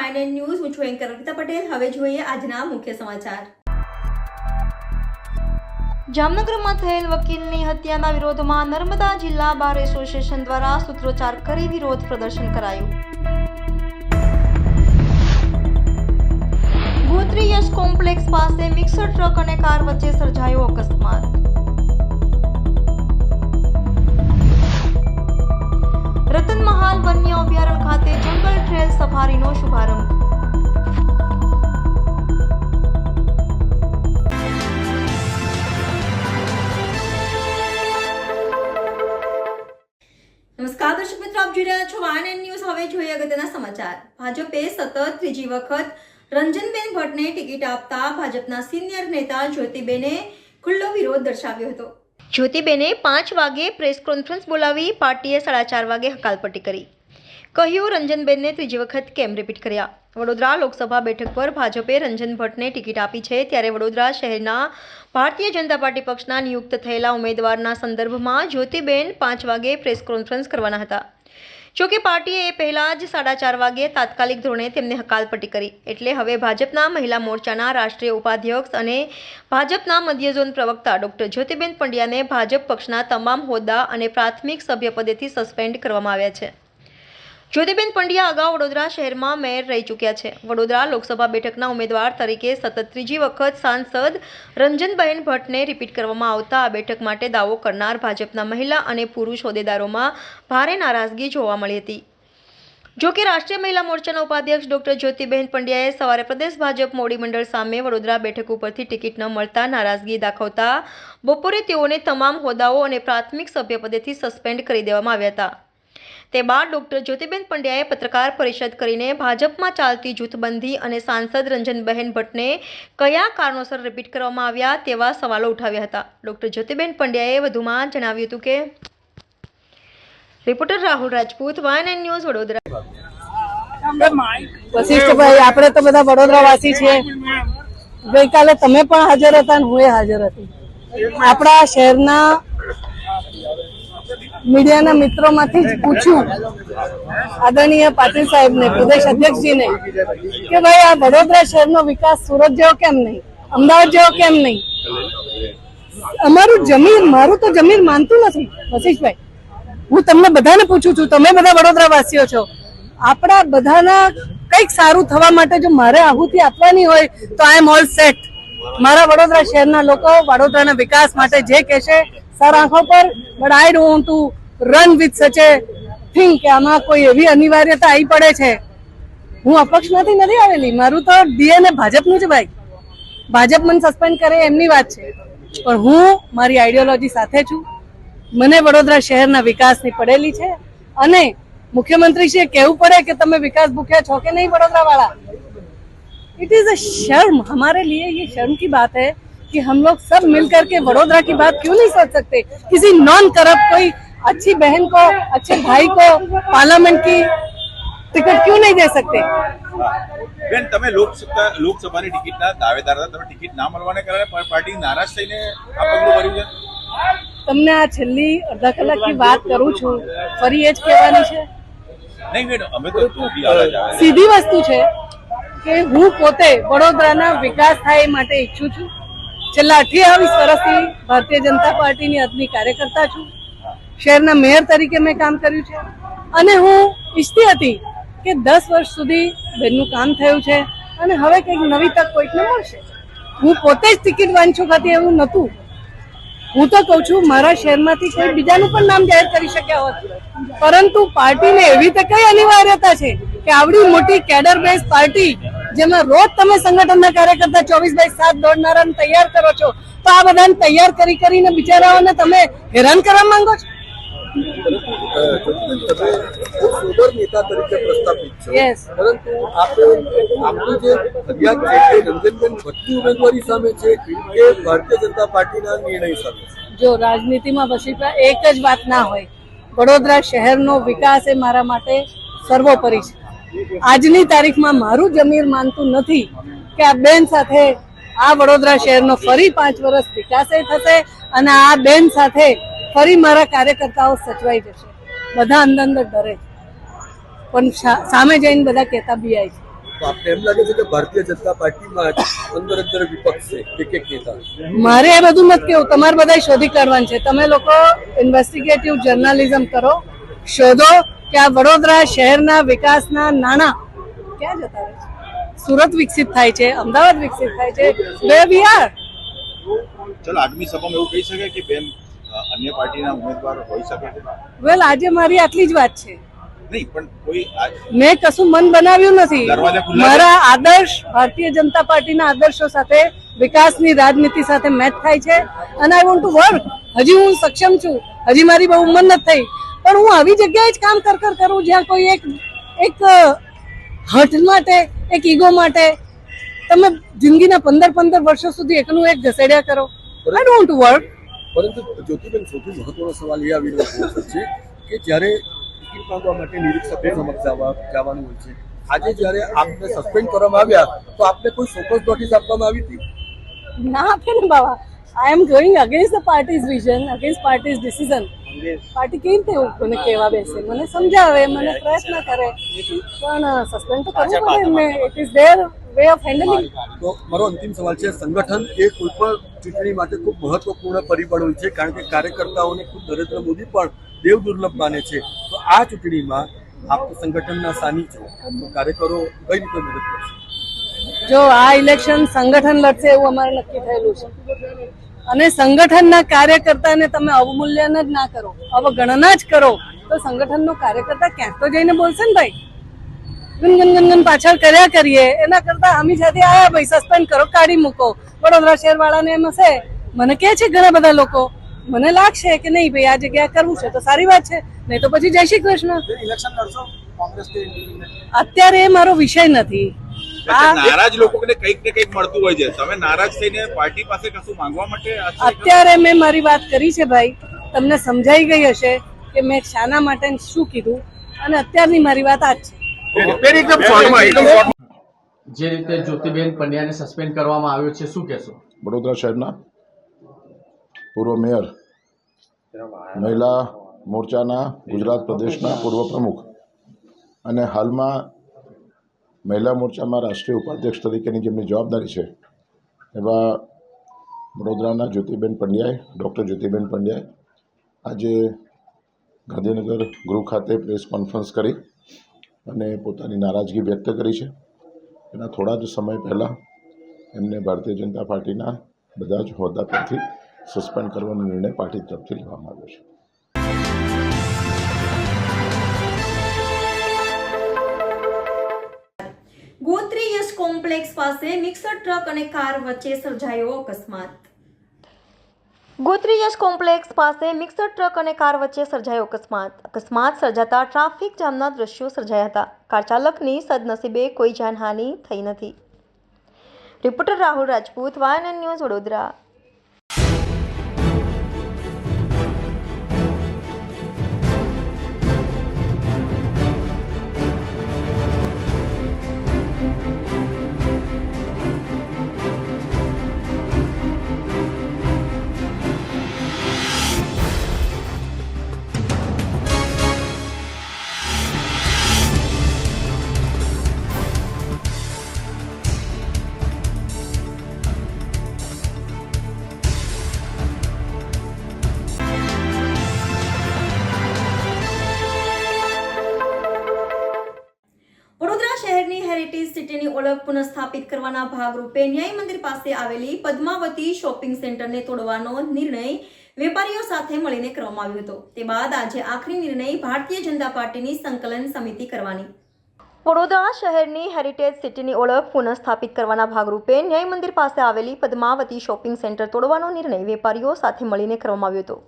YNN news હું છું anchor Arpita Patel. હવે જોઈએ આજના મુખ્ય સમાચાર। જામનગરમાં થયેલ વકીલની હત્યાના વિરોધમાં નર્મદા જિલ્લા બાર એસોસિએશન દ્વારા સૂત્રોચ્ચાર કરી વિરોધ પ્રદર્શન કરાયું। ગોત્રી યશ કોમ્પ્લેક્સ પાસે મિક્સર ટ્રક અને કાર વચ્ચે સર્જાયો અકસ્માત। રતનમહાલ વન્ય અભયારણ્ય ખાતે જંગલ ટ્રેલ સફારીનો શુભારંભ। નમસ્કાર દર્શક મિત્રો, આપ જોઈ રહ્યા છો YNN ન્યૂઝ। હવે જોઈએ અગત્યના સમાચાર। ભાજપે સતત ત્રીજી વખત રંજનબેન ભટ્ટને ટિકિટ આપતા ભાજપના સિનિયર નેતા જ્યોતિબેને ખુલ્લો વિરોધ દર્શાવ્યો હતો। જ્યોતિબેને 5 વાગે પ્રેસ કોન્ફરન્સ બોલાવી પાર્ટીએ 4:30 વાગે હકાલપટ્ટી કરી। કહ્યું, રંજનબેનને ત્રીજી વખત કેમ રિપીટ કર્યા? વડોદરા લોકસભા બેઠક પર ભાજપે રંજન ભટ્ટને ટિકિટ આપી છે, ત્યારે વડોદરા શહેરના ભારતીય જનતા પાર્ટી પક્ષના નિયુક્ત થયેલા ઉમેદવારના સંદર્ભમાં જ્યોતિબેન 5 વાગે પ્રેસ કોન્ફરન્સ કરવાના હતા। જોકે પાર્ટીએ એ પહેલા જ 4:30 વાગે તાત્કાલિક ધોરણે તેમને હકાલપટ્ટી કરી। એટલે હવે ભાજપના મહિલા મોરચાના રાષ્ટ્રીય ઉપાધ્યક્ષ અને ભાજપના મધ્ય ઝોન પ્રવક્તા ડોક્ટર જ્યોતિબેન પંડ્યાને ભાજપ પક્ષના તમામ હોદ્દા અને પ્રાથમિક સભ્યપદેથી સસ્પેન્ડ કરવામાં આવ્યા છે। જ્યોતિબેન પંડ્યા અગાઉ વડોદરા શહેરમાં મેયર રહી ચૂક્યા છે। વડોદરા લોકસભા બેઠકના ઉમેદવાર તરીકે સતત ત્રીજી વખત સાંસદ રંજનબેન ભટ્ટને રિપીટ કરવામાં આવતા આ બેઠક માટે દાવો કરનાર ભાજપના મહિલા અને પુરુષ હોદ્દેદારોમાં ભારે નારાજગી જોવા મળી હતી। જોકે રાષ્ટ્રીય મહિલા મોરચાના ઉપાધ્યક્ષ ડોક્ટર જ્યોતિબેન પંડ્યાએ સવારે પ્રદેશ ભાજપ મોવડી મંડળ સામે વડોદરા બેઠક ઉપરથી ટિકિટ ન મળતા નારાજગી દાખવતા બપોરે તેઓને તમામ હોદ્દાઓ અને પ્રાથમિક સભ્યપદેથી સસ્પેન્ડ કરી દેવામાં આવ્યા હતા। તે બાદ ડોક્ટર જ્યોતિબેન પંડ્યાએ પત્રકાર પરિષદ કરીને ભાજપમાં ચાલતી જૂથબંધી અને સાંસદ રંજનબહેન ભટ્ટને કયા કારણોસર રિપીટ કરવામાં આવ્યા તેવા સવાલો ઉઠાવ્યા હતા। ડોક્ટર જ્યોતિબેન પંડ્યાએ વધુમાં જણાવ્યું હતું કે reporter Rahul Rajput, YNN news, Vadodara. વશિષ્ઠભાઈ, આપણે તો બધા વડોદરાવાસી છીએ। ગઈકાલે તમે પણ હાજર હતા અને હું હાજર હતી। આપણા શહેરના મીડિયાના મિત્રોમાંથી જ પૂછ્યું આદરણીય પાટીલ સાહેબને, પ્રદેશ અધ્યક્ષજીને, કે ભાઈ આ વડોદરા શહેરનો વિકાસ સુરત જેવો કેમ નહીં, અમદાવાદ જેવો કેમ નહીં? મારું તો જમીન માનતું નથી વશિષ્ઠભાઈ। હું તમને બધાને પૂછું છું, તમે બધા વડોદરાવાસીઓ છો। આપણા બધાના કંઈક સારું થવા માટે જો મારે આહુતિ આપવાની હોય તો આઈ એમ ઓલ સેટ। મારા વડોદરા શહેરના લોકો વડોદરાના વિકાસ માટે જે કહેશે સર આંખો પર, but I don't want to run with such a thing કે આમાં કોઈ એવી અનિવાર્યતા આવી પડે છે। હું અપક્ષમાંથી નથી આવેલી, મારું તો ડીએનએ ભાજપનું છે ભાઈ। ભાજપ મને સસ્પેન્ડ કરે એમની વાત છે, પણ હું મારી આઈડિયોલોજી સાથે છું। મને વડોદરા શહેરના વિકાસની પડેલી છે અને મુખ્યમંત્રીશ્રીએ કહેવું પડે કે તમે વિકાસ ભૂખ્યા છો કે નહીં વડોદરા વાળા। इट इज अ शर्म, हमारे लिए ये शर्म की बात है कि हम लोग सब मिलकर के वडोदरा की बात क्यों नहीं सोच सकते? किसी नॉन करप्ट कोई अच्छी बहन को, अच्छे भाई को पार्लियामेंट की टिकट क्यों नहीं दे सकते? બેન, તમે લોકસભાની ટિકિટના દાવેદાર હતા, તમે ટિકિટ ના મળવાને કારણે પાર્ટી નારાજ થઈને આ પગલું ભર્યું છે। તમને આ છેલ્લી અડધા કલાકની વાત કરું છું, ફરી એ જ કહેવાની છે? નહીં બેન, અમે તો સીધી વસ્તુ છે કે હું પોતે વડોદરાના વિકાસ થાય એ માટે ઈચ્છું છું। છેલ્લા 28 વર્ષથી ભારતીય જનતા પાર્ટીની અદની કાર્યકર્તા છું। શહેરના મેયર તરીકે મેં કામ કર્યું છે અને હું ઈચ્છતી હતી કે 10 વર્ષ સુધી બેનનું કામ થયું છે અને હવે કંઈક નવી તક કોઈકને મળશે। હું પોતે જ ટિકિટ વાંચુક હતી એવું નહોતું। હું તો કહું છું મારા શહેરમાંથી કોઈ બીજાનું પણ નામ જાહેર કરી શક્યા હોત, પરંતુ પાર્ટીને એવી તો કઈ અનિવાર્યતા છે કે આવડી મોટી કેડર બેઝ પાર્ટી જેમાં રોજ તમે સંગઠનના કાર્યકર્તા 24/7 દોડનારાને તૈયાર કરો છો, તો આ બધાને તૈયાર કરીને બિચારાઓને તમે હેરાન કરવા માંગો છો? નેતા તરીકે પ્રસ્થાપિત છે, પરંતુ આપનું જે ફરિયાદ છે તે રંજનબેન ભટ્ટની ઉમેદવારી સામે છે કે ભારતીય જનતા પાર્ટીના નિર્ણય સામે? જો રાજનીતિમાં વશિષ્ઠા એક જ વાત ના હોય, વડોદરા શહેરનો વિકાસ એ મારા માટે સર્વોપરી છે। આજની તારીખમાં મારું જમીર માનતું નથી કે આ બેન સાથે આ વડોદરા શહેરનો ફરી 5 વર્ષ વિકાસ થશે અને આ બેન સાથે ફરી મારા કાર્યકર્તાઓ સચવાઈ જશે। બધા અંદર ડરે છે, પણ સામે જઈને બધા કહેતા બી આવી છે। તો આપને એમ લાગે છે કે ભારતીય જનતા પાર્ટીમાં જ અંદર વિપક્ષ છે એક નેતા? મારે એ બધું નથી કેવું, તમારે બધા શોધી કાઢવાનું છે. તમે લોકો ઇન્વેસ્ટિગેટિવ જર્નાલિઝમ કરો, શોધો કે આ વડોદરા શહેરના વિકાસના નાણાં ક્યાં જતા રહે છે. સુરત વિકસિત થાય છે, અમદાવાદ વિકસિત થાય છે, where we are. ચલો આગમી સભામાં એવું કહી શકાય કે બેન અન્ય પાર્ટીના ઉમેદવાર હોઈ શકે છે? વેલ, આજે મારી આટલી જ વાત છે. નહીં, પણ કોઈ મેં કશું મન બનાવ્યું નથી. દરવાજા ખુલ્લા છે. મારા આદર્શ ભારતીય જનતા પાર્ટીના આદર્શો સાથે, વિકાસની રાજનીતિ સાથે મેચ થાય છે અને આઈ વોન્ટ ટુ વર્ક. હજી હું સક્ષમ છું, હજી મારી બહુ ઉંમર નથી થઈ, પણ હું આવી જગ્યાએ જ કામ કરું જ્યાં કોઈ એક હઠ માટે, એક ઈગો માટે તમે જિંદગીના 15 વર્ષો સુધી એકનું એક ઘસેડ્યા કરો. આઈ ડોન્ટ વોન્ટ ટુ વર્ક. પરંતુ જ્યોતિબેન, સૌથી મહત્વનો સવાલ એ આવી રહ્યો છે કે જ્યારે ટિકિટ માંગવા માટે નિરીક્ષકો સમક્ષ જવાનું હોય છે, આજે જ્યારે આપને સસ્પેન્ડ કરવામાં આવ્યા તો આપને કોઈ ચોક્કસ નોટિસ આપવામાં આવી હતી? ના આપે ને બાબા. I am going against the party's vision, against party's decision. Party કેવી રીતે મને કહેવા બેસે, મને સમજાવે, મને પ્રયત્ન કરે, પણ સસ્પેન્ડ તો કરવું પડે એમને. It is there way of handling. તો મારો અંતિમ સવાલ છે, સંગઠન એ કોઈ પણ ચૂંટણી માટે ખૂબ મહત્વપૂર્ણ પરિબળ હોય છે, કારણ કે કાર્યકર્તાઓને ખુદ નરેન્દ્ર મોદી પણ દેવ દુર્લભ માને છે. તો આ ચૂંટણીમાં આપ સંગઠનના સાની છો, તો કાર્યકરો કઈ રીતે મદદ કરશે? જો આ ઇલેક્શન સંગઠન લડશે એવું અમારે નક્કી થયેલું છે, અને સંગઠનના કાર્યકર્તાને તમે અવમૂલ્યન જ ના કરો, અવગણના જ કરો, તો સંગઠનનો કાર્યકર્તા ક્યાંક તો જઈને બોલશે ને ભાઈ. ગનગન પાછળ કર્યા કરીએ એના કરતા અમી સાથે આયા ભાઈ, સસ્પેન્ડ કરો, કાઢી મૂકો. વડોદરા શહેર વાળાને એમ હશે, મને કહે છે ઘણા બધા લોકો, મને લાગશે કે નહીં ભાઈ આ જગ્યા કરવું છે તો સારી વાત છે, નહીં તો પછી જય શ્રી કૃષ્ણ. અત્યારે એ મારો વિષય નથી. નારાજ લોકોને કંઈક ને કંઈક મળતું હોય છે, તમે નારાજ થઈને પાર્ટી પાસે કશું માંગવા માટે અત્યારે મેં મારી વાત કરી છે ભાઈ, તમને સમજાઈ ગઈ હશે કે મેં શાના માટે શું કીધું, અને અત્યારની મારી વાત આ જ છે. જે રીતે જ્યોતિબેન પંડ્યાને સસ્પેન્ડ કરવામાં આવ્યો છે, શું કહેશો? વડોદરા શહેરના પૂર્વ મેયર, મહિલા મોરચાના ગુજરાત પ્રદેશના પૂર્વ પ્રમુખ અને હાલમાં મહિલા મોરચામાં રાષ્ટ્રીય ઉપાધ્યક્ષ તરીકેની જેમની જવાબદારી છે એવા વડોદરાના જ્યોતિબેન પંડ્યાએ, ડૉક્ટર જ્યોતિબેન પંડ્યાએ આજે ગાંધીનગર ગૃહ ખાતે પ્રેસ કોન્ફરન્સ કરી અને પોતાની નારાજગી વ્યક્ત કરી છે. એના થોડા જ સમય પહેલાં એમને ભારતીય જનતા પાર્ટીના બધા જ હોદ્દા પરથી સસ્પેન્ડ કરવાનો નિર્ણય પાર્ટી તરફથી લેવામાં આવ્યો છે. ગોત્રી યશ કોમ્પ્લેક્સ પાસે મિક્સર ટ્રક અને કાર વચ્ચે સર્જાયો અકસ્માત. ગોત્રી યશ કોમ્પ્લેક્સ પાસે મિક્સર ટ્રક અને કાર વચ્ચે સર્જાયો અકસ્માત સર્જાતા ટ્રાફિક જામના દ્રશ્યો સર્જાયા હતા. કાર ચાલકની સદનસીબે કોઈ જાનહાનિ થઈ નથી. Reporter Rahul Rajput, YNN news, Vadodara. શહેરની હેરિટેજ સિટીની ઓળખ પુનઃસ્થાપિત કરવાના ભાગરૂપે ન્યાય મંદિર પાસે આવેલી પદ્માવતી શોપિંગ સેન્ટરને તોડવાનો નિર્ણય વેપારીઓ સાથે મળીને કરવામાં આવ્યો હતો. તે બાદ આજે આખરી નિર્ણય ભારતીય જનતા પાર્ટીની સંકલન સમિતિ કરવાની. વડોદરા શહેરની હેરિટેજ સિટીની ઓળખ પુનઃસ્થાપિત કરવાના ભાગરૂપે ન્યાય મંદિર પાસે આવેલી પદ્માવતી શોપિંગ સેન્ટર તોડવાનો નિર્ણય વેપારીઓ સાથે મળીને કરવામાં આવ્યો હતો.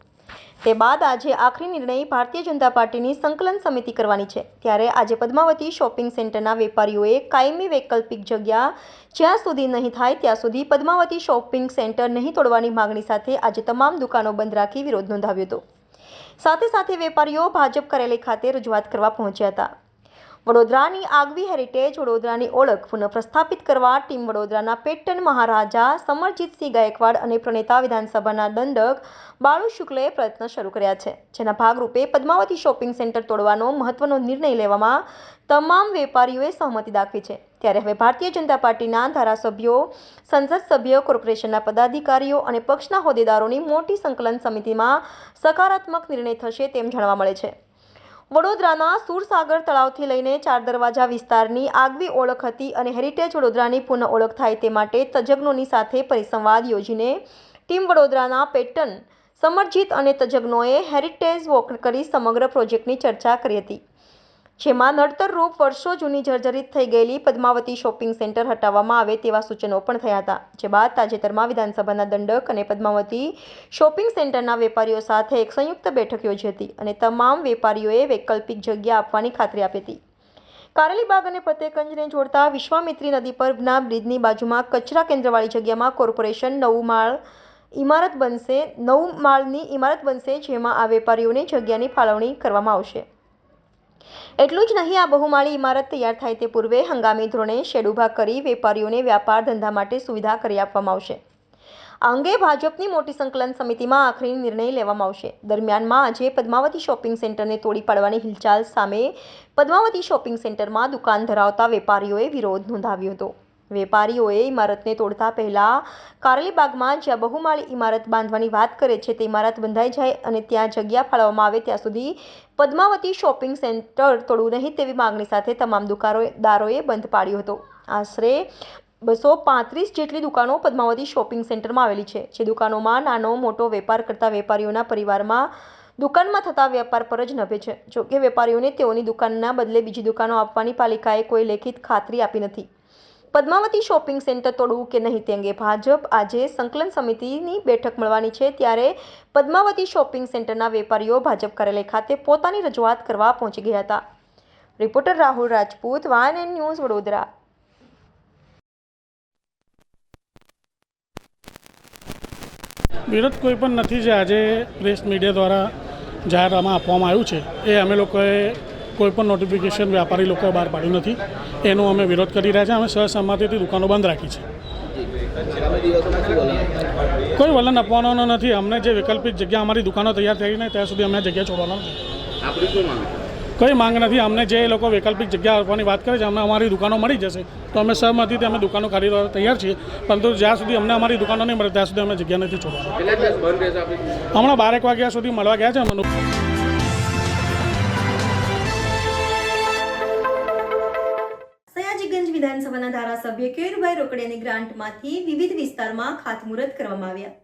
તે બાદ આજે આખરી નિર્ણય ભારતીય જનતા પાર્ટીની સંકલન સમિતિ કરવાની છે. ત્યારે આજે પદ્માવતી શોપિંગ સેન્ટરના વેપારીઓએ કાયમી વૈકલ્પિક જગ્યા જ્યાં સુધી નહીં થાય ત્યાં સુધી પદ્માવતી શોપિંગ સેન્ટર નહીં તોડવાની માંગણી સાથે આજે તમામ દુકાનો બંધ રાખી વિરોધ નોંધાવ્યો હતો. સાથે સાથે વેપારીઓ ભાજપ કાર્યાલય ખાતે રજૂઆત કરવા પહોંચ્યા હતા. વડોદરાની આગવી હેરિટેજ વડોદરાની ઓળખ પુનઃપ્રસ્થાપિત કરવા ટીમ વડોદરાના પેટર્ન મહારાજા સમરજીતસિંહ ગાયકવાડ અને પ્રણેતા વિધાનસભાના દંડક બાળુ શુક્લએ પ્રયત્ન શરૂ કર્યા છે, જેના ભાગરૂપે પદ્માવતી શોપિંગ સેન્ટર તોડવાનો મહત્વનો નિર્ણય લેવામાં તમામ વેપારીઓએ સહમતિ દાખવી છે. ત્યારે હવે ભારતીય જનતા પાર્ટીના ધારાસભ્યો, સંસદ સભ્યો, કોર્પોરેશનના પદાધિકારીઓ અને પક્ષના હોદ્દેદારોની મોટી સંકલન સમિતિમાં સકારાત્મક નિર્ણય થશે તેમ જાણવા મળે છે. વડોદરાના સુરસાગર તળાવથી લઈને ચાર દરવાજા વિસ્તારની આગવી ઓળખ હતી અને હેરિટેજ વડોદરાની પુનઃ ઓળખ થાય તે માટે તજજ્ઞોની સાથે પરિસંવાદ યોજીને ટીમ વડોદરાના પેટર્ન સમરજીત અને તજજ્ઞોએ હેરિટેજ વોક કરી સમગ્ર પ્રોજેક્ટની ચર્ચા કરી હતી, જેમાં નડતર રૂપ વર્ષો જૂની જર્જરિત થઈ ગયેલી પદ્માવતી શોપિંગ સેન્ટર હટાવવામાં આવે તેવા સૂચનો પણ થયા હતા. જે બાદ તાજેતરમાં વિધાનસભાના દંડક અને પદ્માવતી શોપિંગ સેન્ટરના વેપારીઓ સાથે એક સંયુક્ત બેઠક યોજી હતી અને તમામ વેપારીઓએ વૈકલ્પિક જગ્યા આપવાની ખાતરી આપી હતી. કારેલીબાગ અને ફતેગંજને જોડતા વિશ્વામિત્રી નદી પરના બ્રિજની બાજુમાં કચરા કેન્દ્રવાળી જગ્યામાં કોર્પોરેશન 9 માળની ઇમારત બનશે, જેમાં આ વેપારીઓને જગ્યાની ફાળવણી કરવામાં આવશે. એટલું જ નહીં, આ બહુમાળી ઇમારત તૈયાર થાય તે પૂર્વે હંગામી ધોરણે શેડ ઊભા કરી વેપારીઓને વ્યાપાર ધંધા માટે સુવિધા કરી આપવામાં આવશે. આ અંગે ભાજપની મોટી સંકલન સમિતિમાં આખરી નિર્ણય લેવામાં આવશે. દરમિયાનમાં આજે પદ્માવતી શોપિંગ સેન્ટરને તોડી પાડવાની હિલચાલ સામે પદ્માવતી શોપિંગ સેન્ટરમાં દુકાન ધરાવતા વેપારીઓએ વિરોધ નોંધાવ્યો હતો. વેપારીઓએ ઇમારતને તોડતા પહેલા કારેલીબાગમાં જ્યાં બહુમાળી ઇમારત બાંધવાની વાત કરે છે તે ઇમારત બંધાઈ જાય અને ત્યાં જગ્યા ફાળવવામાં આવે ત્યાં સુધી પદ્માવતી શોપિંગ સેન્ટર તોડવું નહીં તેવી માંગણી સાથે તમામ દુકાનદારોએ બંધ પાડ્યો હતો. આશરે 235 જેટલી દુકાનો પદ્માવતી શોપિંગ સેન્ટરમાં આવેલી છે, જે દુકાનોમાં નાનો મોટો વેપાર કરતા વેપારીઓના પરિવારમાં દુકાનમાં થતા વેપાર પર જ નભે છે. જોકે વેપારીઓને તેઓની દુકાનના બદલે બીજી દુકાનો આપવાની પાલિકાએ કોઈ લેખિત ખાતરી આપી નથી. પદ્માવતી શોપિંગ સેન્ટર તોડવું કે નહીં તે અંગે ભાજપ આજે સંકલન સમિતિની બેઠક મળવાની છે, ત્યારે પદ્માવતી શોપિંગ સેન્ટરના વેપારીઓ ભાજપ કાર્યાલય ખાતે પોતાની રજૂઆત કરવા પહોંચી ગયા હતા. Reporter Rahul Rajput, YNN news, Vadodara. વિરોધ કોઈ પણ નથી. જે આજે પ્રેસ મીડિયા દ્વારા જાહેરનામા આપવામાં આવ્યું છે એ અમે લોકોએ કોઈ પણ નોટિફિકેશન વ્યાપારી લોકોએ બહાર પાડ્યું નથી. એનો અમે વિરોધ કરી રહ્યા છીએ. અમે સહસંમતિથી દુકાનો બંધ રાખી છે. કોઈ વલણ આપવાનો નથી. અમને જે વૈકલ્પિક જગ્યા અમારી દુકાનો તૈયાર થઈ ને ત્યાં સુધી અમને જગ્યા છોડવાનો નથી. કોઈ માંગ નથી. અમને જે લોકો વૈકલ્પિક જગ્યા આપવાની વાત કરે છે, અમને અમારી દુકાનો મળી જશે તો અમે સહમતિથી અમે દુકાનો કાઢી તૈયાર છીએ. પરંતુ જ્યાં સુધી અમને અમારી દુકાનો નહીં મળે ત્યાં સુધી અમે જગ્યા નથી છોડવાની. હમણાં 12 વાગ્યા સુધી મળવા ગયા છે અમને. સયાજીગંજ વિધાનસભાના ધારાસભ્ય કેયુરભાઈ રોકડિયાની ગ્રાન્ટમાંથી વિવિધ વિસ્તારમાં ખાતમુહૂર્ત કરવામાં આવ્યા.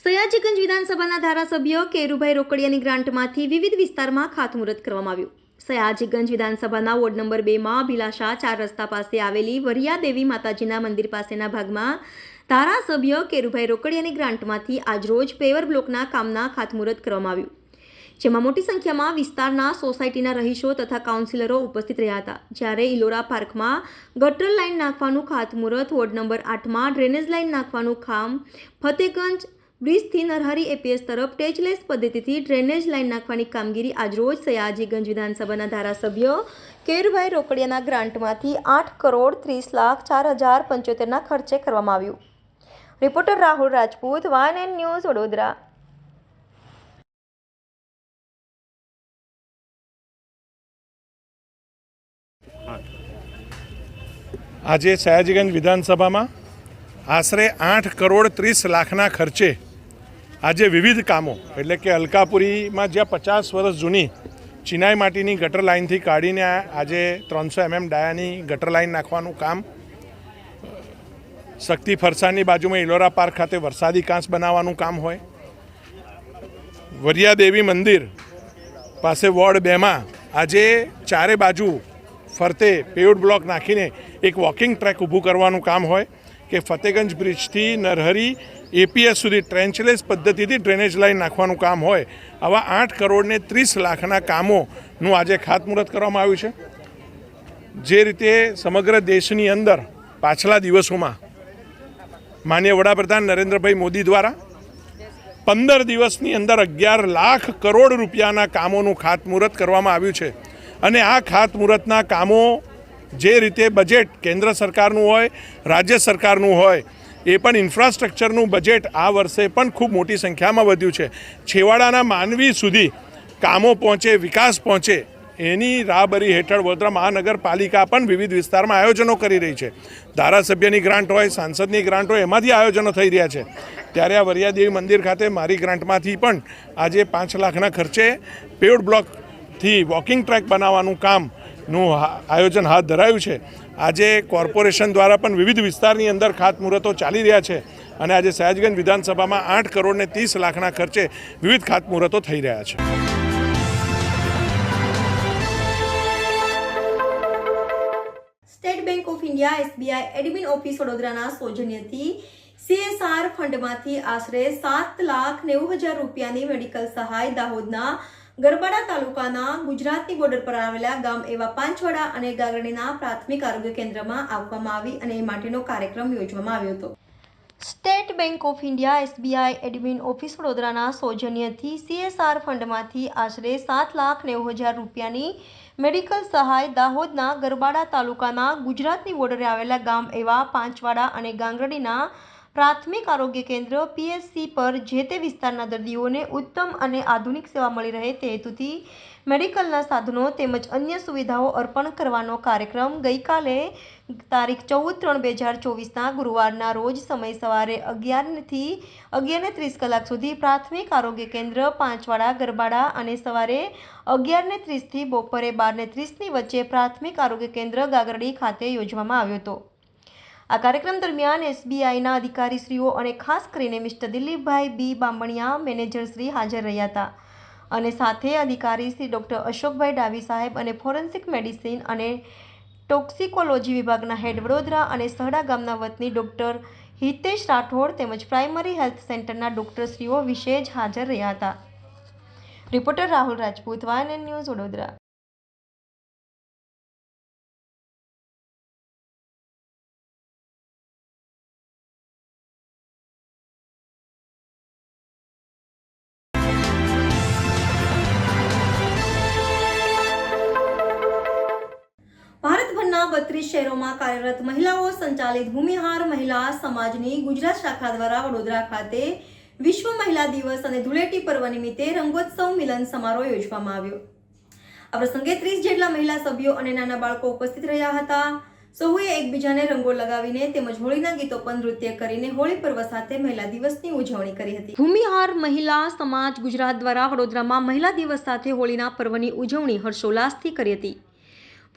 સયાજીગંજ વિધાનસભાના ધારાસભ્ય કેયુરભાઈ રોકડિયાની ગ્રાન્ટમાંથી વિવિધ વિસ્તારમાં ખાતમુહૂર્ત કરવામાં આવ્યું. સયાજીગંજ વિધાનસભાના વોર્ડ નંબર 2માં અભિલાષા 4 રસ્તા પાસે આવેલી વરિયા દેવી માતાજીના મંદિર પાસેના ભાગમાં ધારાસભ્ય કેયુરભાઈ રોકડિયાની ગ્રાન્ટમાંથી આજરોજ પેવર બ્લોકના કામના ખાતમુહૂર્ત કરવામાં આવ્યું, જેમાં મોટી સંખ્યામાં વિસ્તારના સોસાયટીના રહીશો તથા કાઉન્સિલરો ઉપસ્થિત રહ્યા હતા. જ્યારે ઇલોરા પાર્કમાં ગટર લાઇન નાખવાનું ખાતમુહૂર્ત, વોર્ડ નંબર 8માં ડ્રેનેજ લાઇન નાખવાનું કામ, ફતેગંજ બ્રિજથી નરહરી એપીએસ તરફ ટેચલેસ પદ્ધતિથી ડ્રેનેજ લાઇન નાખવાની કામગીરી આજરોજ સયાજીગંજ વિધાનસભાના ધારાસભ્ય કેયુરભાઈ રોકડિયાના ગ્રાન્ટમાંથી 8,30,04,075ના ખર્ચે કરવામાં આવ્યું. Reporter Rahul Rajput, YNN news, Vadodara. આજે સયાજીગંજ વિધાનસભામાં આશરે 8,30,00,000ના ખર્ચે આજે વિવિધ કામો એટલે કે અલકાપુરીમાં જ્યાં 50 વર્ષ જૂની ચિનાઈ માટીની ગટર લાઇનથી કાઢીને આજે 300 mm ડાયાની ગટર લાઇન નાખવાનું કામ, શક્તિ ફરસાણની બાજુમાં ઇલોરા પાર્ક ખાતે વરસાદી કાંસ બનાવવાનું કામ હોય, વરિયા દેવી મંદિર પાસે વોર્ડ 2માં આજે ચારે બાજુ ફરતે પેવડ બ્લોક નાખીને એક વોકિંગ ટ્રેક ઊભું કરવાનું કામ હોય કે ફતેગંજ બ્રિજથી નરહરી એપીએસ સુધી ટ્રેન્ચલેસ પદ્ધતિથી ડ્રેનેજ લાઇન નાખવાનું કામ હોય. આવા 8,30,00,000ના કામોનું આજે ખાતમુહૂર્ત કરવામાં આવ્યું છે. જે રીતે સમગ્ર દેશની અંદર પાછલા દિવસોમાં માનનીય વડાપ્રધાન નરેન્દ્રભાઈ મોદી દ્વારા 15 દિવસની અંદર 11 લાખ કરોડ રૂપિયાના કામોનું ખાતમુહૂર્ત કરવામાં આવ્યું છે અને આ ખાતમુહૂર્તના કામો જે રીતે બજેટ કેન્દ્ર સરકારનું હોય, રાજ્ય સરકારનું હોય, એ પણ ઇન્ફ્રાસ્ટ્રક્ચરનું બજેટ આ વર્ષે પણ ખૂબ મોટી સંખ્યામાં વધ્યું છે. છેવાડાના માનવી સુધી કામો પહોંચે, વિકાસ પહોંચે, એની રાહબરી હેઠળ વડોદરા મહાનગરપાલિકા પણ વિવિધ વિસ્તારમાં આયોજનો કરી રહી છે. ધારાસભ્યની ગ્રાન્ટ હોય, સાંસદની ગ્રાન્ટ હોય, એમાંથી આયોજનો થઈ રહ્યા છે. ત્યારે આ વરિયાદેવી મંદિર ખાતે મારી ગ્રાન્ટમાંથી પણ આજે 5 લાખના ખર્ચે પેવડ બ્લોકથી વોકિંગ ટ્રેક બનાવવાનું કામનું આયોજન હાથ ધરાયું છે. આજે કોર્પોરેશન દ્વારા પણ વિવિધ વિસ્તારની અંદર ખાતમુહૂર્તો ચાલી રહ્યા છે અને આજે સયાજગંજ વિધાનસભામાં 8 કરોડ ને 30 લાખના ખર્ચે વિવિધ ખાતમુહૂર્તો થઈ રહ્યા છે. State bank of India SBI admin office વડોદરાના સૌજન્યથી CSR ફંડમાંથી આશરે 7,90,000 રૂપિયાની મેડિકલ સહાય દાહોદના ગરબાડા તાલુકાના ગુજરાતની બોર્ડર પર આવેલા ગામ એવા પાંચવાડા અને ગાગડીના પ્રાથમિક આરોગ્ય કેન્દ્રમાં આપવામાં આવી અને એ માટેનો કાર્યક્રમ યોજવામાં આવ્યો હતો. State bank of India SBI admin office વડોદરાના સૌજન્યથી CSR ફંડમાંથી આશરે 7,90,000 રૂપિયાની મેડિકલ સહાય દાહોદના ગરબાડા તાલુકાના ગુજરાતની બોર્ડરે આવેલા ગામ એવા પાંચવાડા અને ગાંગડીના પ્રાથમિક આરોગ્ય કેન્દ્ર PSC પર જે તે વિસ્તારના દર્દીઓને ઉત્તમ અને આધુનિક સેવા મળી રહે તે હેતુથી મેડિકલના સાધનો તેમજ અન્ય સુવિધાઓ અર્પણ કરવાનો કાર્યક્રમ ગઈકાલે તારીખ 14/3/2024ના ગુરુવારના રોજ સમય સવારે 11 થી 11:30 કલાક સુધી પ્રાથમિક આરોગ્ય કેન્દ્ર પાંચવાડા ગરબાડા અને સવારે 11:30 થી બપોરે 12:30ની વચ્ચે પ્રાથમિક આરોગ્ય કેન્દ્ર ગાગરડી ખાતે યોજવામાં આવ્યો હતો. આ કાર્યક્રમ દરમિયાન એસબીઆઈના અધિકારીશ્રીઓ અને ખાસ કરીને મિસ્ટર દિલીપભાઈ બી બામણિયા મેનેજરશ્રી હાજર રહ્યા હતા અને સાથે અધિકારી શ્રી ડૉક્ટર અશોકભાઈ ડાવી સાહેબ અને ફોરેન્સિક મેડિસિન અને ટોક્સિકોલોજી વિભાગના હેડ વડોદરા અને સહડા ગામના વતની ડૉક્ટર હિતેશ રાઠોડ તેમજ પ્રાઇમરી હેલ્થ સેન્ટરના ડૉક્ટરશ્રીઓ વિશેષ હાજર રહ્યા હતા. Reporter Rahul Rajput, YNN news, Vadodara. ભારતભરના 32 શહેરોમાં કાર્યરત મહિલાઓ સંચાલિત ભૂમિહાર મહિલા સમાજની ગુજરાત શાખા દ્વારા વડોદરા ખાતે વિશ્વ મહિલા દિવસ અને ધૂળેટી પર્વ નિમિત્તે રંગોત્સવ મિલન સમારોહ યોજવામાં આવ્યો. આ પ્રસંગે 30 જેટલા મહિલા સભ્યો અને નાના બાળકો ઉપસ્થિત રહ્યા હતા. સૌએ એકબીજાને રંગો લગાવીને તેમજ હોળીના ગીતો પર નૃત્ય કરીને હોળી પર્વ સાથે મહિલા દિવસની ઉજવણી કરી હતી. ભૂમિહાર મહિલા સમાજ ગુજરાત દ્વારા વડોદરામાં મહિલા દિવસ સાથે હોળીના પર્વની ઉજવણી હર્ષોલ્લાસથી કરી હતી.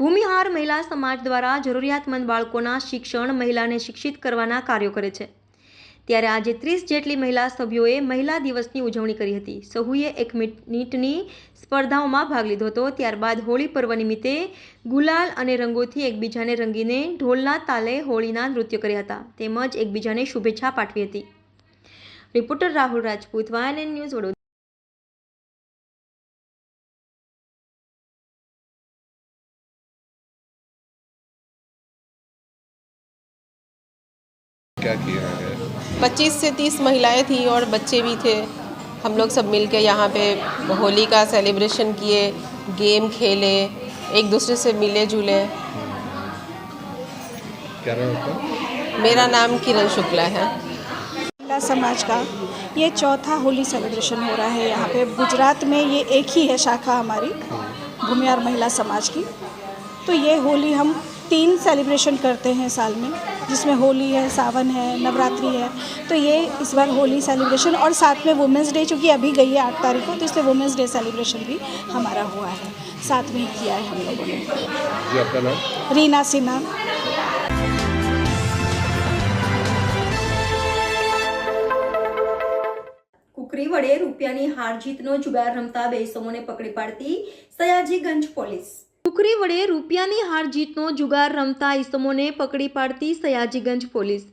ભૂમિહાર મહિલા સમાજ દ્વારા જરૂરિયાતમંદ બાળકોના શિક્ષણ, મહિલાને શિક્ષિત કરવાના કાર્યો કરે છે. ત્યારે આજે 30 જેટલી મહિલા સભ્યોએ મહિલા દિવસની ઉજવણી કરી હતી. સહુએ 1 મિનિટની સ્પર્ધાઓમાં ભાગ લીધો હતો. ત્યારબાદ હોળી પર્વ નિમિત્તે ગુલાલ અને રંગોથી એકબીજાને રંગીને ઢોલના તાલે હોળીના નૃત્ય કર્યા હતા તેમજ એકબીજાને શુભેચ્છા પાઠવી હતી. Reporter Rahul Rajput, YNN news, Vadodara. क्या किया है? 25 से 30 महिलाएं थी और बच्चे भी थे. हम लोग सब मिलकर यहाँ पे होली का सेलिब्रेशन किए, गेम खेले, एक दूसरे से मिले जुले. क्या नाम आपका? मेरा नाम किरण शुक्ला है. महिला समाज का ये चौथा होली सेलिब्रेशन हो रहा है यहाँ पे. गुजरात में ये एक ही है शाखा हमारी भूमिहार महिला समाज की. तो ये होली हम 3 सेलिब्रेशन करते हैं साल में, जिसमें होली है, सावन है, नवरात्रि है. तो ये इस बार होली सेलिब्रेशन और साथ में वुमेंस डे चूँकि अभी गई है 8 तारीख को, तो इसलिए वुमेंस डे सेलिब्रेशन भी हमारा हुआ है. साथ में ही किया है हम लोगों ने. जी, आपका नाम? रीना सिन्हा. કુકરી વડે રૂપિયાની હાર જીતનો જુગાર રમતા 2 ઇસમોને પકડી પાડતી સયાજીગંજ પોલીસ. કુકરી વડે રૂપિયાની હાર જીતનો જુગાર રમતા ઇસમોને પકડી પાડતી સયાજીગંજ પોલીસ.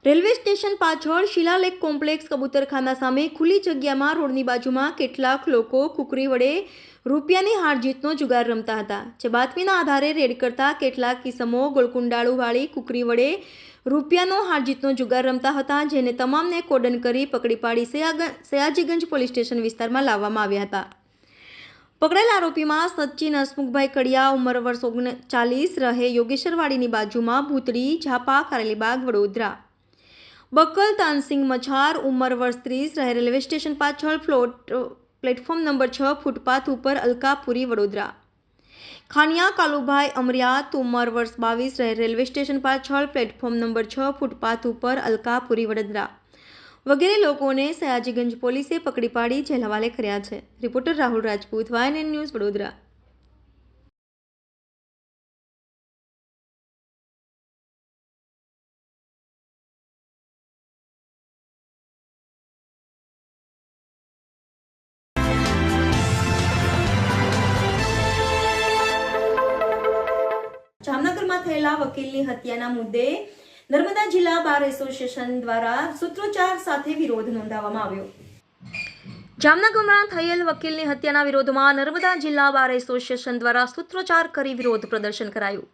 રેલવે સ્ટેશન પાછળ શિલાલેખ કોમ્પ્લેક્સ કબૂતરખાના સામે ખુલ્લી જગ્યામાં રોડની બાજુમાં કેટલાક લોકો કુકરી વડે રૂપિયાની હાર જીતનો જુગાર રમતા હતા. જે બાતમીના આધારે રેડ કરતા કેટલાક ઇસમો ગોળકુંડાળુવાળી કુકરી વડે રૂપિયાનો હાર જીતનો જુગાર રમતા હતા, જેને તમામને કોર્ડન કરી પકડી પાડી સયાજીગંજ પોલીસ સ્ટેશન વિસ્તારમાં લાવવામાં આવ્યા હતા. પકડાયેલ આરોપીમાં સચિન હસમુખભાઈ કડિયા ઉંમર વર્ષ 39 રહે યોગેશ્વરવાડીની બાજુમાં ભૂતળી ઝાપા કારેલીબાગ વડોદરા, બકલ તાનસિંહ મછાર ઉંમર વર્ષ 30 રહે રેલવે સ્ટેશન પાછળ પ્લેટફોર્મ નંબર 6 ફૂટપાથ ઉપર અલકાપુરી વડોદરા, ખાનિયા કાલુભાઈ અમરિયાત ઉંમર વર્ષ 22 રહે રેલવે સ્ટેશન પાછળ પ્લેટફોર્મ નંબર 6 ફૂટપાથ ઉપર અલકાપુરી વડોદરા વગેરે લોકોને સયાજીગંજ પોલીસે પકડી પાડી જેલ હવાલે કર્યા છે. Reporter Rahul Rajput, YNN news, Vadodara. જામનગરમાં થયેલા વકીલની હત્યાના મુદ્દે નર્મદા જિલ્લા બાર એસોસિએશન દ્વારા સૂત્રોચ્ચાર સાથે વિરોધ નોંધાવવામાં આવ્યો. જામનગરમાં થયેલ વકીલની હત્યાના વિરોધમાં નર્મદા જિલ્લા બાર એસોસિએશન દ્વારા સૂત્રોચ્ચાર કરી વિરોધ પ્રદર્શન કરાયું.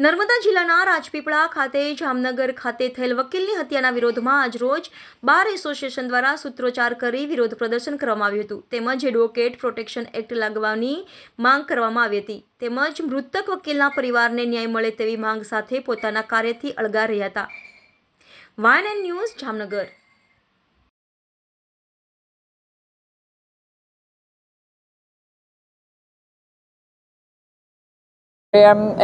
નર્મદા જિલ્લાના રાજપીપળા ખાતે જામનગર ખાતે થયેલ વકીલની હત્યાના વિરોધમાં આજરોજ બાર એસોસિએશન દ્વારા સૂત્રોચ્ચાર કરી વિરોધ પ્રદર્શન કરવામાં આવ્યું હતું. તેમજ એડવોકેટ પ્રોટેક્શન એક્ટ લાગવાની માંગ કરવામાં આવી હતી. તેમજ મૃતક વકીલના પરિવારને ન્યાય મળે તેવી માંગ સાથે પોતાના કાર્યથી અળગા રહ્યા હતા. YNN news, Jamnagar.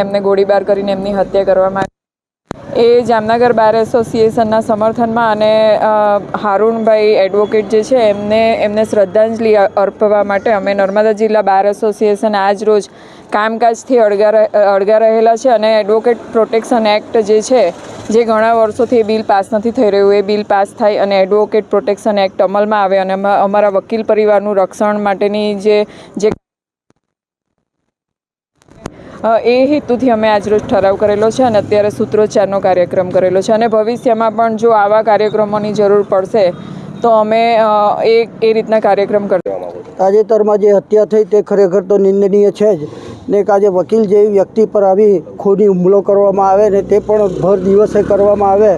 એમને ગોળીબાર કરીને એમની હત્યા કરવામાં એ જામનગર બાર એસોસિએશનના સમર્થનમાં અને હારૂનભાઈ એડવોકેટ જે છે એમને શ્રદ્ધાંજલિ અર્પવા માટે અમે નર્મદા જિલ્લા બાર એસોસિએશન આજ રોજ કામકાજથી અળગા રહેલા છે અને એડવોકેટ પ્રોટેક્શન એક્ટ જે છે જે ઘણા વર્ષોથી એ બિલ પાસ નથી થઈ રહ્યું, એ બિલ પાસ થાય અને એડવોકેટ પ્રોટેક્શન એક્ટ અમલમાં આવે અને અમારા વકીલ પરિવારનું રક્ષણ માટેની જે એ હેતુથી અમે આજરોજ ઠરાવ કરેલો છે અને અત્યારે સૂત્રોચ્ચારનો કાર્યક્રમ કરેલો છે અને ભવિષ્યમાં પણ જો આવા કાર્યક્રમોની જરૂર પડશે તો અમે એ રીતના કાર્યક્રમ કરીશું. તાજેતરમાં જે હત્યા થઈ તે ખરેખર તો નિંદનીય છે જ ને આજે વકીલ જેવી વ્યક્તિ પર આવી ખૂની હુમલો કરવામાં આવે ને તે પણ ભર દિવસે કરવામાં આવે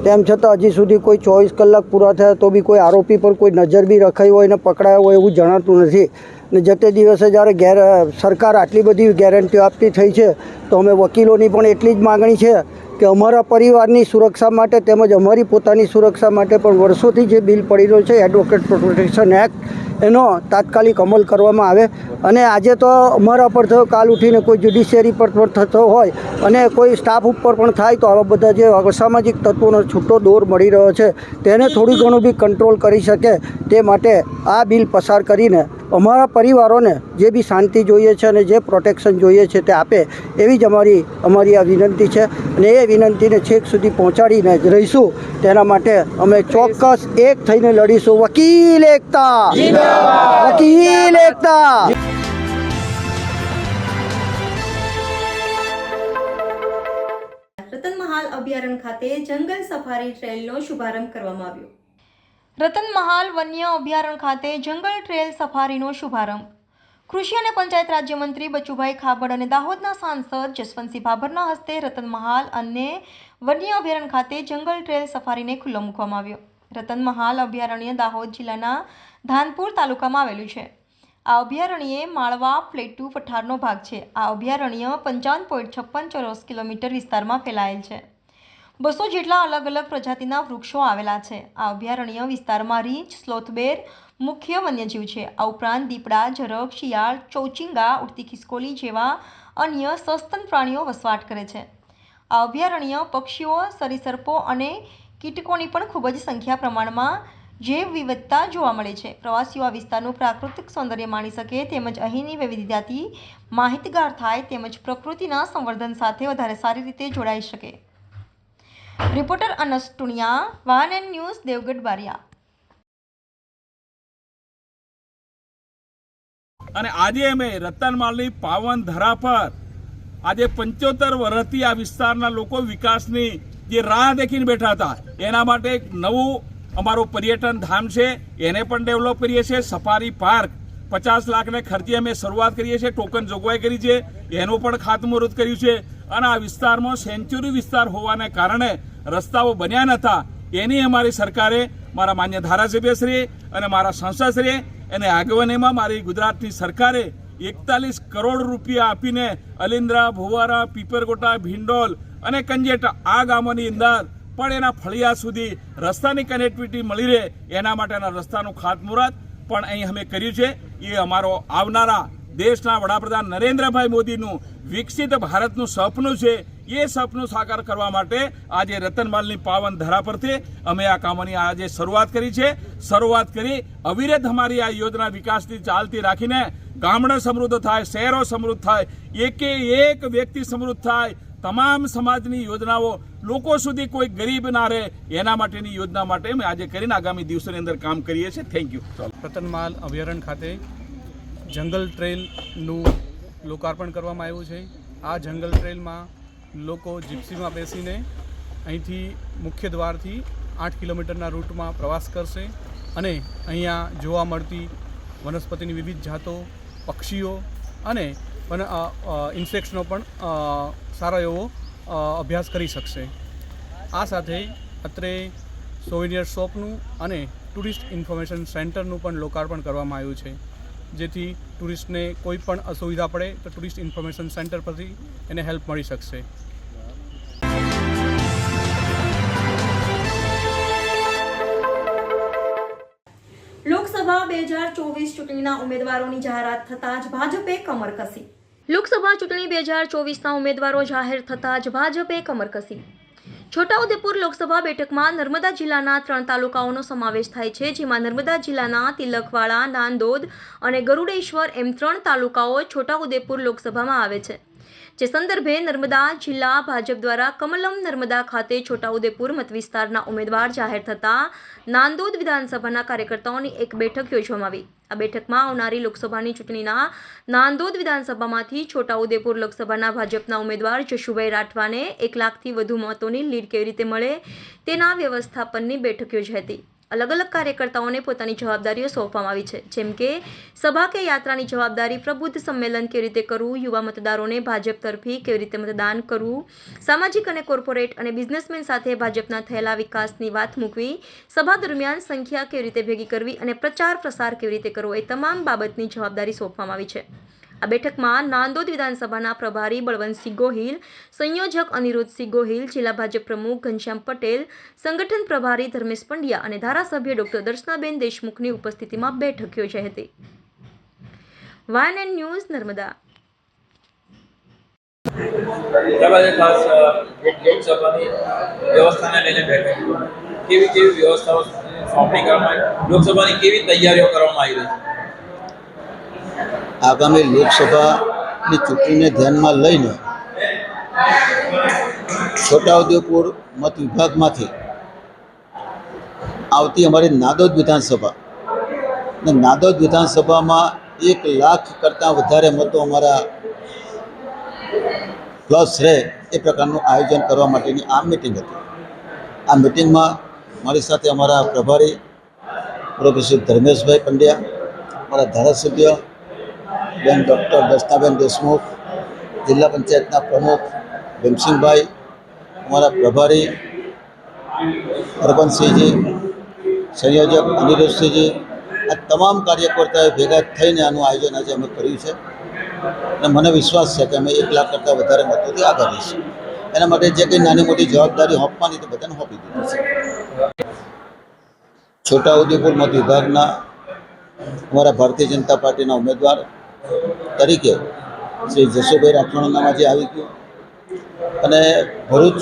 તેમ છતાં હજી સુધી કોઈ 24 કલાક પૂરા થયા તો બી કોઈ આરોપી પર કોઈ નજર બી રખાઈ હોય ને પકડાયો હોય એવું જણાતું નથી. ને જતે દિવસે જ્યારે સરકાર આટલી બધી ગેરંટીઓ આપતી થઈ છે તો અમે વકીલોની પણ એટલી જ માગણી છે કે અમારા પરિવારની સુરક્ષા માટે તેમજ અમારી પોતાની સુરક્ષા માટે પણ વર્ષોથી જે બિલ પડી રહ્યો છે એડવોકેટ પ્રોટેક્શન એક્ટ એનો તાત્કાલિક અમલ કરવામાં આવે. અને આજે તો અમારા પર થયો, કાલ ઉઠીને કોઈ જ્યુડિશિયરી પર પણ થતો હોય અને કોઈ સ્ટાફ ઉપર પણ થાય તો આવા બધા જે અસામાજિક તત્વોનો છૂટો દોર મળી રહ્યો છે તેને થોડું ઘણું બી કંટ્રોલ કરી શકે તે માટે આ બિલ પસાર કરીને અમારા પરિવારોને જે બી શાંતિ જોઈએ છે અને જે પ્રોટેક્શન જોઈએ છે તે આપે એવી જ અમારી આ વિનંતી છે અને એ વિનંતીને છેક સુધી પહોંચાડીને જ રહીશું. તેના માટે અમે ચોક્કસ એક થઈને લડીશું. વકીલ એકતા, વકીલ એકતા. રતનમહાલ અભયારણ્ય ખાતે જંગલ સફારી ટ્રેલનો શુભારંભ કરવામાં આવ્યો. રતનમહાલ વન્ય અભયારણ્ય ખાતે જંગલ ટ્રેલ સફારીનો શુભારંભ કૃષિ અને પંચાયત રાજ્યમંત્રી બચુભાઈ ખાબડ અને દાહોદના સાંસદ જસવંતસિંહ ભાભરના હસ્તે રતનમહાલ અને વન્ય અભયારણ્ય ખાતે જંગલ ટ્રેલ સફારીને ખુલ્લો મૂકવામાં આવ્યો. રતનમહાલ અભયારણ્ય દાહોદ જિલ્લાના ધાનપુર તાલુકામાં આવેલું છે. આ અભયારણ્ય માળવા પ્લેટુ પઠારનો ભાગ છે. આ અભયારણ્ય 55.56 ચોરસ કિલોમીટર વિસ્તારમાં ફેલાયેલ છે. 200 જેટલા અલગ અલગ પ્રજાતિના વૃક્ષો આવેલા છે. આ અભયારણ્ય વિસ્તારમાં રીંછ, સ્લોથબેર મુખ્ય વન્યજીવ છે. આ ઉપરાંત દીપડા, ઝરખ, શિયાળ, ચોચિંગા, ઉડતી ખિસકોલી જેવા અન્ય સસ્તન પ્રાણીઓ વસવાટ કરે છે. આ અભયારણ્ય પક્ષીઓ, સરીસૃપો અને કીટકોની પણ ખૂબ જ સંખ્યા પ્રમાણમાં જૈવ વિવિધતા જોવા મળે છે. પ્રવાસીઓ આ વિસ્તારનું પ્રાકૃતિક સૌંદર્ય માણી શકે તેમજ અહીંની વિવિધતાથી માહિતગાર થાય તેમજ પ્રકૃતિના સંવર્ધન સાથે વધારે સારી રીતે જોડાઈ શકે. Reporter અનસ ટુનિયા, YNN news, Devgadh Bariya. અને આજે અમે રતનમાલની પાવન ધરા પર આજે 75 વર્ષથી આ વિસ્તારના લોકો વિકાસની જે રાહ દેખીને બેઠા હતા એના માટે એક નવું અમારું પર્યટન ધામ છે એને પણ ડેવલપ કરીએ છીએ. સફારી પાર્ક 50 લાખને ખર્ચે અમે શરૂઆત કરીએ છીએ, ટોકન જોગવાઈ કરી છે, એનું પણ ખાતમુહૂર્ત કર્યું છે. અને આ વિસ્તારમાં સેન્ચ્યુરી વિસ્તાર હોવાને કારણે રસ્તાઓ બન્યા નહોતા. એની અમારી સરકારે, મારા માન્ય ધારાસભ્યશ્રી અને મારા સાંસદશ્રીએ અને આગેવાનીમાં મારી ગુજરાતની સરકારે 41 કરોડ રૂપિયા આપીને અલિન્દ્રા, ભુવારા, પીપરકોટા, ભીંડોલ અને કંજેટા આ ગામોની અંદર પણ એના ફળિયા સુધી રસ્તાની કનેક્ટિવિટી મળી રહે એના માટેના રસ્તાનું ખાતમુહૂર્ત પણ અહીં અમે કર્યું છે. એ અમારો આવનારા દેશના વડાપ્રધાન નરેન્દ્રભાઈ મોદીનું વિકસિત ભારતનું સપનું છે. એ સપનું સાકાર કરવા માટે આજે રતનમાલની પાવન ધરા પરથી અમે આ કામોની આજે શરૂઆત કરી છે. શરૂઆત કરી અવિરત અમારી આ યોજના વિકાસની ચાલતી રાખીને ગામડા સમૃદ્ધ થાય, શહેરો સમૃદ્ધ થાય, એકે એક વ્યક્તિ સમૃદ્ધ થાય, તમામ સમાજની યોજનાઓ લોકો સુધી કોઈ ગરીબ ના રહે એના માટેની યોજના માટે અમે આજે કરીને આગામી દિવસોની અંદર કામ કરીએ છીએ. Thank you. રતનમાલ અભયારણ્ય ખાતે જંગલ ટ્રેલનું લોકાર્પણ કરવામાં આવ્યું છે. આ જંગલ ટ્રેલમાં લોકો જીપ્સીમાં બેસીને અહીંથી મુખ્ય દ્વારથી 8 કિલોમીટરના રૂટમાં પ્રવાસ કરશે અને અહીંયા જોવા મળતી વનસ્પતિની વિવિધ જાતો, પક્ષીઓ અને ઇન્સેક્ટ્સનો પણ સારો એવો અભ્યાસ કરી શકશે. આ સાથે અત્રે સોવિનિયર શોપનું અને ટુરિસ્ટ ઇન્ફોર્મેશન સેન્ટરનું પણ લોકાર્પણ કરવામાં આવ્યું છે, જેથી ટુરિસ્ટને કોઈ પણ અસુવિધા પડે તો ટુરિસ્ટ ઇન્ફોર્મેશન સેન્ટર પરથી એને હેલ્પ મળી શકશે. લોકસભા 2024 ચૂંટણીના ઉમેદવારોની જાહેરાત થતાં જ ભાજપે કમર કસી. લોકસભા ચૂંટણી 2024ના ઉમેદવારો જાહેર થતાં જ ભાજપે કમર કસી. છોટાઉદેપુર લોકસભા બેઠકમાં નર્મદા જિલ્લાના 3 તાલુકાઓનો સમાવેશ થાય છે, જેમાં નર્મદા જિલ્લાના તિલકવાડા, નાંદોદ અને ગરુડેશ્વર એમ 3 તાલુકાઓ છોટાઉદેપુર લોકસભામાં આવે છે. જે સંદર્ભે નર્મદા જિલ્લા ભાજપ દ્વારા કમલમ નર્મદા ખાતે છોટાઉદેપુર મતવિસ્તારના ઉમેદવાર જાહેર થતાં નાંદોદ વિધાનસભાના કાર્યકર્તાઓની એક બેઠક યોજવામાં આવી. આ બેઠકમાં આવનારી લોકસભાની ચૂંટણીના નાંદોદ વિધાનસભામાંથી છોટાઉદેપુર લોકસભાના ભાજપના ઉમેદવાર જશુભાઈ રાઠવાને 1 લાખથી વધુ મતોની લીડ કેવી રીતે મળે તેના વ્યવસ્થાપનની બેઠક યોજાઈ હતી. અલગ અલગ કાર્યકર્તાઓને પોતાની જવાબદારીઓ સોંપવામાં આવી છે, જેમ કે સભા કે યાત્રાની જવાબદારી, પ્રબુદ્ધ સંમેલન કેવી રીતે કરવું, યુવા મતદારોને ભાજપ તરફી કેવી રીતે મતદાન કરવું, સામાજિક અને કોર્પોરેટ અને બિઝનેસમેન સાથે ભાજપના થયેલા વિકાસની વાત મૂકવી, સભા દરમિયાન સંખ્યા કેવી રીતે ભેગી કરવી અને પ્રચાર પ્રસાર કેવી રીતે કરવો એ તમામ બાબતની જવાબદારી સોંપવામાં આવી છે. આ બેઠકમાં નાંદોદ વિધાનસભાના પ્રભારી બળવંતસિંહ ગોહિલ, સંયોજક અનિરુદ્ધસિંહ ગોહિલ, જિલ્લા ભાજપ પ્રમુખ ઘનશ્યામ પટેલ, સંગઠન પ્રભારી ધર્મેશ પંડ્યા અને ધારાસભ્ય ડોક્ટર દર્શનાબેન દેશમુખની ઉપસ્થિતિમાં બેઠક યોજાઈ હતી. YNN news Narmada. ખાસ લોકસભાની વ્યવસ્થાને લઈને બેઠક કેવી વ્યવસ્થાઓ સોંપણી કરવામાં આવી, લોકસભાની કેવી તૈયારીઓ કરવામાં આવી રહી છે. આગામી લોકસભાની ચૂંટણીને ધ્યાનમાં લઈને છોટાઉદેપુર મત વિભાગમાંથી આવતી અમારી નાંદોદ વિધાનસભા અને નાંદોદ વિધાનસભામાં 1 લાખ કરતાં વધારે મતો અમારા પ્લસ રહે એ પ્રકારનું આયોજન કરવા માટેની આ મિટિંગ હતી. આ મિટિંગમાં મારી સાથે અમારા પ્રભારી પ્રોફેસર ધર્મેશભાઈ પંડ્યા, અમારા ધારાસભ્ય બેન ડૉક્ટર દર્શનાબેન દેશમુખ, જિલ્લા પંચાયતના પ્રમુખ ભીમસિંહભાઈ, અમારા પ્રભારી હરબંતસિંહજી, સંયોજક અનિરુદ્ધસિંહજી, આ તમામ કાર્યકર્તાઓએ ભેગા થઈને આનું આયોજન આજે અમે કર્યું છે અને મને વિશ્વાસ છે કે અમે 1 લાખ કરતાં વધારે મતોથી આગળ રહીશું. એના માટે જે કંઈ નાની મોટી જવાબદારી સોંપવાની તો બધાને સોંપી દીધી છે. છોટાઉદેપુર મત વિભાગના અમારા ભારતીય જનતા પાર્ટીના ઉમેદવાર તરીકે શ્રી જશુભાઈ રાઠવાનું નામ આજે આવી ગયું અને ભરૂચ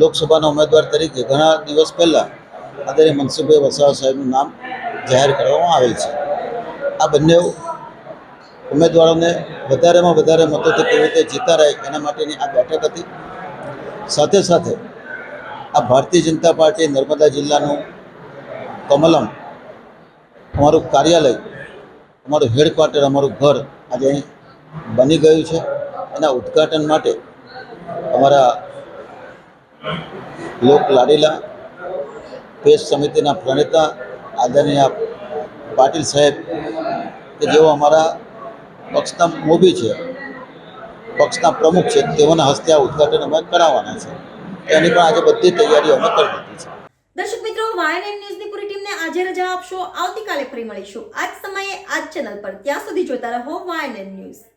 લોકસભાના ઉમેદવાર તરીકે ઘણા દિવસ પહેલાં આદરણીય મનસુખભાઈ વસાવા સાહેબનું નામ જાહેર કરવામાં આવેલ છે. આ બંને ઉમેદવારોને વધારેમાં વધારે મતોથી કેવી રીતે જીતાડાય એના માટેની આ બેઠક હતી. સાથે સાથે આ ભારતીય જનતા પાર્ટી નર્મદા જિલ્લાનું કમલમ અમારું કાર્યાલય, અમારું હેડક્વાર્ટર, અમારું ઘર આજે અહીં બની ગયું છે. એના ઉદ્ઘાટન માટે અમારા લોક લાડીલા પેશ સમિતિના પ્રણેતા આદરણીય પાટીલ સાહેબ કે જેઓ અમારા પક્ષના મોભી છે, પક્ષના પ્રમુખ છે, તેઓના હસ્તે આ ઉદ્ઘાટન અમે કરાવવાના છે. એની પણ આજે બધી તૈયારીઓ અમે કરી દીધી છે. દર્શક મિત્રો, YNN ન્યૂઝની પૂરી ટીમને અમને આજે રજા આપશો. આવતીકાલે ફરી મળીશું આ જ સમયે આ જ ચેનલ પર. ત્યાં સુધી જોતા રહો YNN ન્યૂઝ.